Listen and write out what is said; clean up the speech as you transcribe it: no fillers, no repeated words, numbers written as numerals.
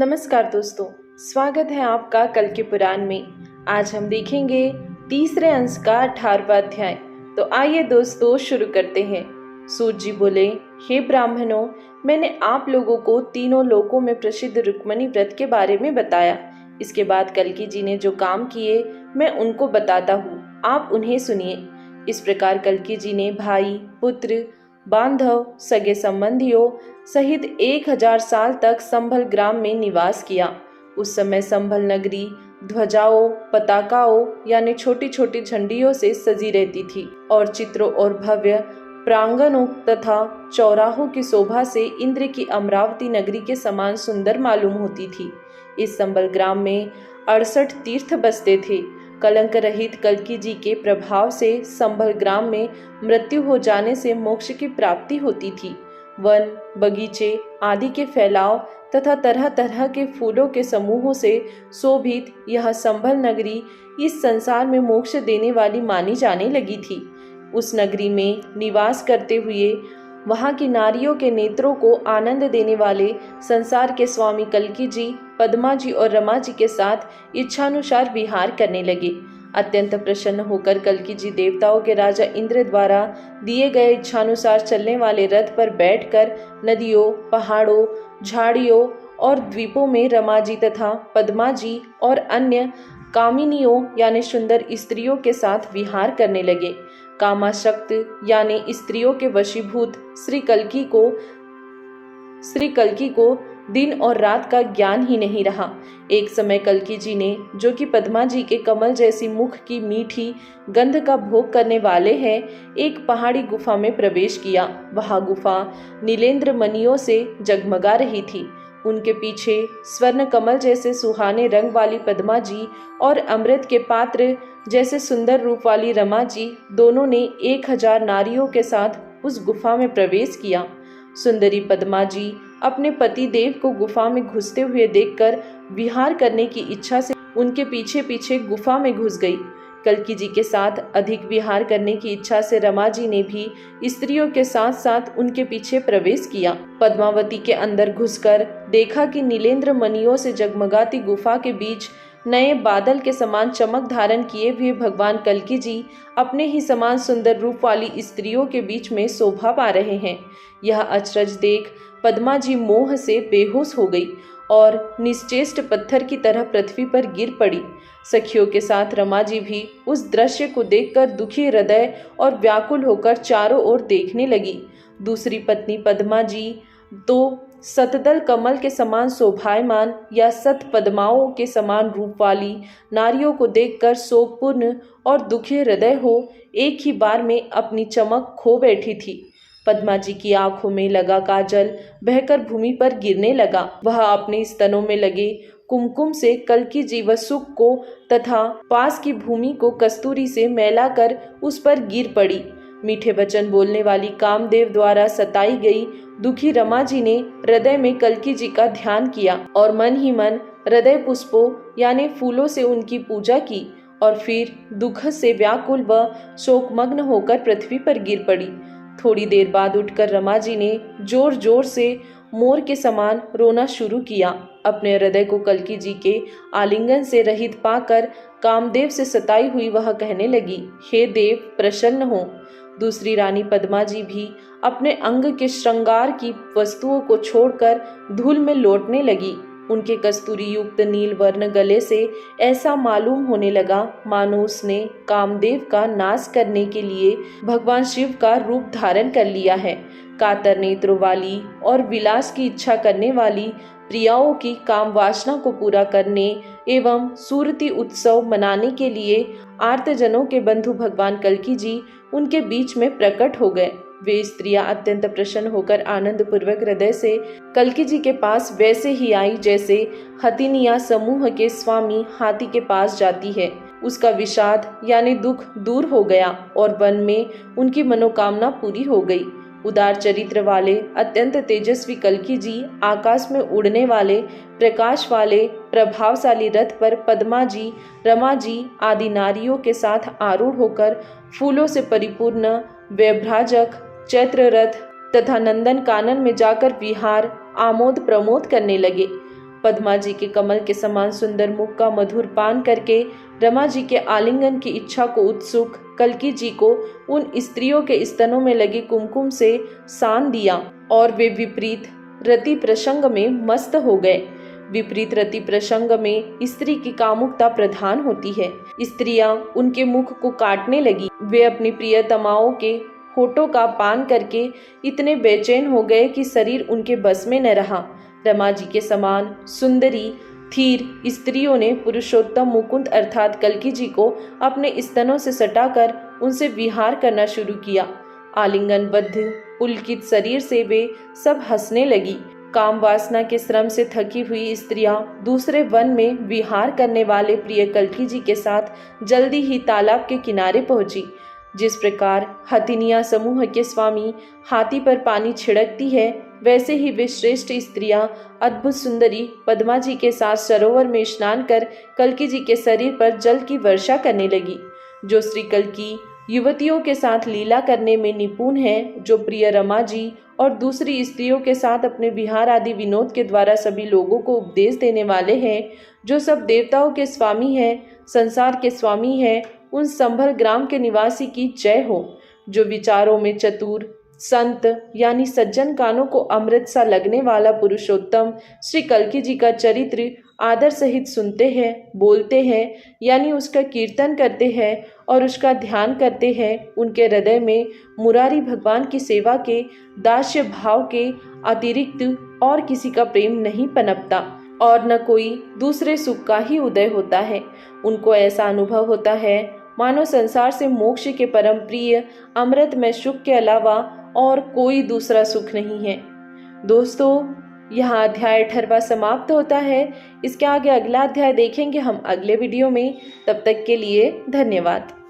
नमस्कार दोस्तों, स्वागत है आपका कल के पुराण में। आज हम देखेंगे तीसरे अंश का 18वां अध्याय। तो आइए दोस्तों शुरू करते हैं। सूत जी बोले, हे ब्राह्मणों, मैंने आप लोगों को तीनों लोकों में प्रसिद्ध रुक्मिणी व्रत के बारे में बताया। इसके बाद कल्की जी ने जो काम किए मैं उनको बताता हूँ, आप उन्हें सुनिए। इस प्रकार कल्की जी ने भाई, पुत्र, बांधव, सगे संबंधियों सहित 1000 साल तक संभल ग्राम में निवास किया। उस समय संभल नगरी ध्वजाओं, पताकाओं यानी छोटी छोटी झंडियों से सजी रहती थी और चित्रों और भव्य प्रांगणों तथा चौराहों की शोभा से इंद्र की अमरावती नगरी के समान सुंदर मालूम होती थी। इस संभल ग्राम में 68 तीर्थ बसते थे। कलंक रहित कल्की जी के प्रभाव से संभल ग्राम में मृत्यु हो जाने से मोक्ष की प्राप्ति होती थी। वन, बगीचे आदि के फैलाव तथा तरह तरह के फूलों के समूहों से शोभित यह संभल नगरी इस संसार में मोक्ष देने वाली मानी जाने लगी थी। उस नगरी में निवास करते हुए वहां की नारियों के नेत्रों को आनंद देने वाले संसार के स्वामी कल्की जी पद्मा जी और रमा जी के साथ इच्छानुसार विहार करने लगे। अत्यंत प्रसन्न होकर कल्की जी देवताओं के राजा इंद्र द्वारा दिए गए इच्छानुसार चलने वाले रथ पर बैठकर नदियों, पहाड़ों, झाड़ियों और द्वीपों में रमा जी तथा पद्मा जी और अन्य कामिनियों यानी सुंदर स्त्रियों के साथ विहार करने लगे। कामाशक्त यानी स्त्रियों के वशीभूत श्री कल्की को दिन और रात का ज्ञान ही नहीं रहा। एक समय कल्की जी ने, जो कि पद्मा जी के कमल जैसी मुख की मीठी गंध का भोग करने वाले हैं, एक पहाड़ी गुफा में प्रवेश किया। वह गुफा नीलेंद्र मणियों से जगमगा रही थी। उनके पीछे स्वर्ण कमल जैसे सुहाने रंग वाली पद्मा जी और अमृत के पात्र जैसे सुंदर रूप वाली रमा जी दोनों ने 1000 नारियों के साथ उस गुफा में प्रवेश किया। सुंदरी पद्मा जी अपने पति देव को गुफा में घुसते हुए देखकर विहार करने की इच्छा से उनके पीछे पीछे गुफा में घुस गई। कल्की जी के साथ अधिक विहार करने की इच्छा से रमा जी ने भी स्त्रियों के साथ साथ उनके पीछे प्रवेश किया। पद्मावती के अंदर घुसकर देखा कि नीलेंद्र मणियों से जगमगाती गुफा के बीच नए बादल के समान चमक धारण किए हुए भगवान कल्की जी अपने ही समान सुंदर रूप वाली स्त्रियों के बीच में शोभा पा रहे हैं। यह अचरज देख पद्मा जी मोह से बेहोश हो गई और निश्चेष्ट पत्थर की तरह पृथ्वी पर गिर पड़ी। सखियों के साथ रमा जी भी उस दृश्य को देखकर दुखी हृदय और व्याकुल होकर चारों ओर देखने लगी। दूसरी पत्नी पद्मा जी तो सतदल कमल के समान शोभायमान या सत पद्माओं के समान रूप वाली नारियों को देखकर शोकपूर्ण और दुखी हृदय हो एक ही बार में अपनी चमक खो बैठी थी। पद्मा जी की आंखों में लगा काजल बहकर भूमि पर गिरने लगा। वह अपने स्तनों में लगे कुमकुम से कल्की जी व सुख को तथा पास की भूमि को कस्तूरी से मैला कर उस पर गिर पड़ी। मीठे वचन बोलने वाली कामदेव द्वारा सताई गई दुखी रमा जी ने हृदय में कल्की जी का ध्यान किया और मन ही मन हृदय पुष्पों यानी फूलों से उनकी पूजा की और फिर दुख से व्याकुल व शोकमग्न होकर पृथ्वी पर गिर पड़ी। थोड़ी देर बाद उठकर रमा जी ने जोर जोर से मोर के समान रोना शुरू किया। अपने हृदय को कल्की जी के आलिंगन से रहित पाकर कामदेव से सताई हुई वह कहने लगी, हे देव प्रसन्न हो। दूसरी रानी पद्मा जी भी अपने अंग के श्रृंगार की वस्तुओं को छोड़कर धूल में लौटने लगी। उनके कस्तूरी युक्त नील वर्ण गले से ऐसा मालूम होने लगा मानो उसने कामदेव का नाश करने के लिए भगवान शिव का रूप धारण कर लिया है। कातर नेत्रों वाली और विलास की इच्छा करने वाली प्रियाओं की काम वासना को पूरा करने एवं सूरती उत्सव मनाने के लिए आर्तजनों के बंधु भगवान कल्की जी उनके बीच में प्रकट हो गए। वे स्त्रियां अत्यंत प्रसन्न होकर आनंद पूर्वक हृदय से कल्की जी के पास वैसे ही आई जैसे हथिनिया समूह के स्वामी हाथी के पास जाती है। उसका विषाद यानी दुख दूर हो गया और वन में उनकी मनोकामना पूरी हो गई। उदार चरित्र वाले अत्यंत तेजस्वी कल्की जी आकाश में उड़ने वाले प्रकाश वाले प्रभावशाली रथ पर पद्मा जी, रमा जी आदि नारियों के साथ आरूढ़ होकर फूलों से परिपूर्ण वैभ्राजक चैत्र रथ तथा नंदन कानन में जाकर विहार आमोद प्रमोद करने लगे। पद्मा जी के कमल के समान सुंदर मुख का मधुर पान करके रमा जी के आलिंगन की इच्छा को उत्सुक कल्की जी को उन स्त्रियों के स्तनों में लगे कुमकुम से सान दिया और वे विपरीत रति प्रसंग में मस्त हो गए। विपरीत रति प्रसंग में स्त्री की कामुकता प्रधान होती है। स्त्रियां उनके मुख को काटने लगी। वे अपनी प्रियतमाओं के होठों का पान करके इतने बेचैन हो गए कि शरीर उनके बस में न रहा। रमा जी के समान सुंदरी थीर स्त्रियों ने पुरुषोत्तम मुकुंद अर्थात कल्की जी को अपने स्तनों से सटाकर उनसे विहार करना शुरू किया। आलिंगनबद्ध पुलकित शरीर से वे सब हंसने लगी। काम वासना के श्रम से थकी हुई स्त्रियां दूसरे वन में विहार करने वाले प्रिय कल्की जी के साथ जल्दी ही तालाब के किनारे पहुंची। जिस प्रकार हथिनिया समूह के स्वामी हाथी पर पानी छिड़कती है, वैसे ही वे श्रेष्ठ स्त्रियां अद्भुत सुंदरी पद्मा जी के साथ सरोवर में स्नान कर कल्की जी के शरीर पर जल की वर्षा करने लगी। जो श्री कल्की युवतियों के साथ लीला करने में निपुण है, जो प्रिय रमा जी और दूसरी स्त्रियों के साथ अपने विहार आदि विनोद के द्वारा सभी लोगों को उपदेश देने वाले हैं, जो सब देवताओं के स्वामी हैं, संसार के स्वामी हैं, उन संभल ग्राम के निवासी की जय हो। जो विचारों में चतुर संत यानी सज्जन कानों को अमृत सा लगने वाला पुरुषोत्तम श्री कल्की जी का चरित्र आदर सहित सुनते हैं, बोलते हैं, यानी उसका कीर्तन करते हैं और उसका ध्यान करते हैं, उनके हृदय में मुरारी भगवान की सेवा के दास्य भाव के अतिरिक्त और किसी का प्रेम नहीं पनपता और न कोई दूसरे सुख का ही उदय होता है। उनको ऐसा अनुभव होता है मानो संसार से मोक्ष के परम प्रिय अमृत में सुख के अलावा और कोई दूसरा सुख नहीं है। दोस्तों, यहाँ अध्याय 18वां समाप्त होता है। इसके आगे अगला अध्याय देखेंगे हम अगले वीडियो में। तब तक के लिए धन्यवाद।